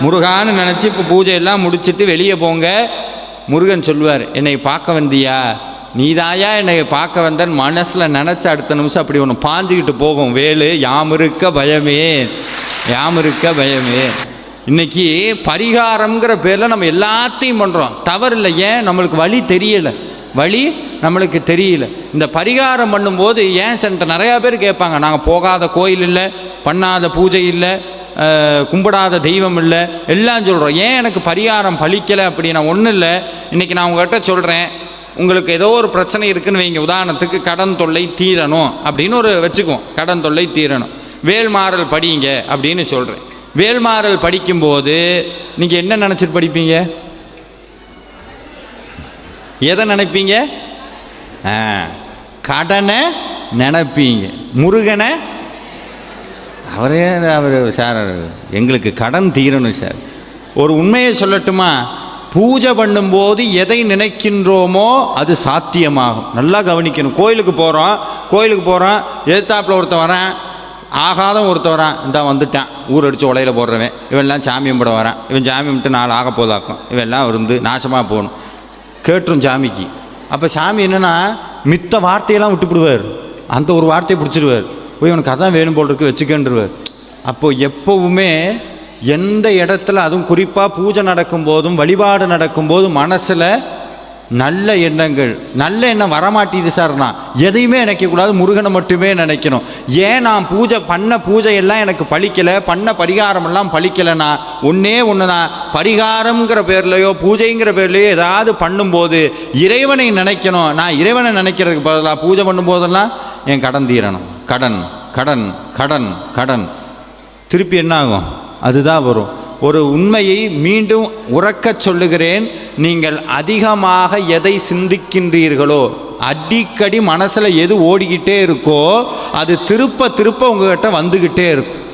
முருகான்னு நினச்சி இப்போ பூஜையெல்லாம் முடிச்சுட்டு வெளியே போங்க. முருகன் சொல்லுவார், என்னை பார்க்க வந்தியா, நீதாயா என்னை பார்க்க வந்தன் மனசில் நினச்ச அடுத்த நிமிஷம் அப்படி ஒன்று பாஞ்சிக்கிட்டு போகும் வேலு. யாம் இருக்க பயமே, யாம் இருக்க பயமே. இன்றைக்கி பரிகாரங்கிற பேரில் நம்ம எல்லாத்தையும் பண்ணுறோம், தவறில்லை. ஏன்? நம்மளுக்கு வழி தெரியலை, வழி நம்மளுக்கு தெரியல. இந்த பரிகாரம் பண்ணும்போது ஏன் சென்டர் நிறையா பேர் கேட்பாங்க, நாங்கள் போகாத கோயில் இல்லை, பண்ணாத பூஜை இல்லை, கும்பிடாத தெய்வம் இல்லை, எல்லாம் சொல்கிறோம். ஏன் எனக்கு பரிகாரம் பலிக்கலை அப்படின்னா ஒன்றும் இல்லை. இன்றைக்கி நான் உங்கள்கிட்ட சொல்கிறேன், உங்களுக்கு ஏதோ ஒரு பிரச்சனை இருக்குதுன்னு வைங்க. உதாரணத்துக்கு கடன் தொல்லை தீரணும் அப்படின்னு ஒரு வச்சுக்குவோம், கடன் தொல்லை தீரணும், வேல்மாறல் படிங்க அப்படின்னு சொல்கிறேன். வேல்மாறல் படிக்கும்போது நீங்கள் என்ன நினச்சிட்டு படிப்பீங்க? எதை நினைப்பீங்க? கடனை நினைப்பீங்க. முருகனை அவர் சார் எங்களுக்கு கடன் தீரணும் சார். ஒரு உண்மையை சொல்லட்டுமா? பூஜை பண்ணும்போது எதை நினைக்கின்றோமோ அது சாத்தியமாகும். நல்லா கவனிக்கணும். கோயிலுக்கு போகிறோம், எதிர்த்தாப்பில் ஒருத்தன் வரான், ஆகாத ஒருத்தன் வரான், இந்த வந்துட்டான் ஊர் அடித்து உலையில் போடுறவன், இவெல்லாம் சாமி கும்பிட வரான், இவன் சாமி கும்பிட்டு 4 ஆக போதாக்கும், இவெல்லாம் இருந்து நாசமாக போகணும் கேட்டுரும் சாமிக்கு. அப்போ சாமி என்னென்னா மித்த வார்த்தையெல்லாம் விட்டுப்பிடுவார், அந்த ஒரு வார்த்தையை பிடிச்சிடுவார், போய் இவனுக்கு அதான் வேணும் போல் இருக்கு வச்சுக்கன்றுவார். அப்போது எப்போவுமே எந்த இடத்துல, அதுவும் குறிப்பாக பூஜை நடக்கும்போதும் வழிபாடு நடக்கும்போதும் மனசில் நல்ல எண்ணங்கள், நல்ல எண்ணம் வரமாட்டேது சார்னா எதையுமே நினைக்கக்கூடாது, முருகனை மட்டுமே நினைக்கணும். ஏன் நான் பூஜையெல்லாம் எனக்கு பலிக்கலை, பண்ண பரிகாரமெல்லாம் பலிக்கலைன்னா ஒன்றே ஒன்று தான், பரிகாரங்கிற பேர்லையோ பூஜைங்கிற பேர்லையோ ஏதாவது பண்ணும்போது இறைவனை நினைக்கணும். நான் இறைவனை நினைக்கிறதுக்கு பதிலாக பூஜை பண்ணும்போதெல்லாம் என் கடன் தீரணும், கடன் கடன் கடன் கடன், திருப்பி என்ன ஆகும்? அதுதான் வரும். ஒரு உண்மையை மீண்டும் உறக்கச் சொல்லுகிறேன், நீங்கள் அதிகமாக எதை சிந்திக்கின்றீர்களோ, அடிக்கடி மனசில் எது ஓடிக்கிட்டே இருக்கோ அது திருப்ப திருப்ப உங்கள்கிட்ட வந்துக்கிட்டே இருக்கும்.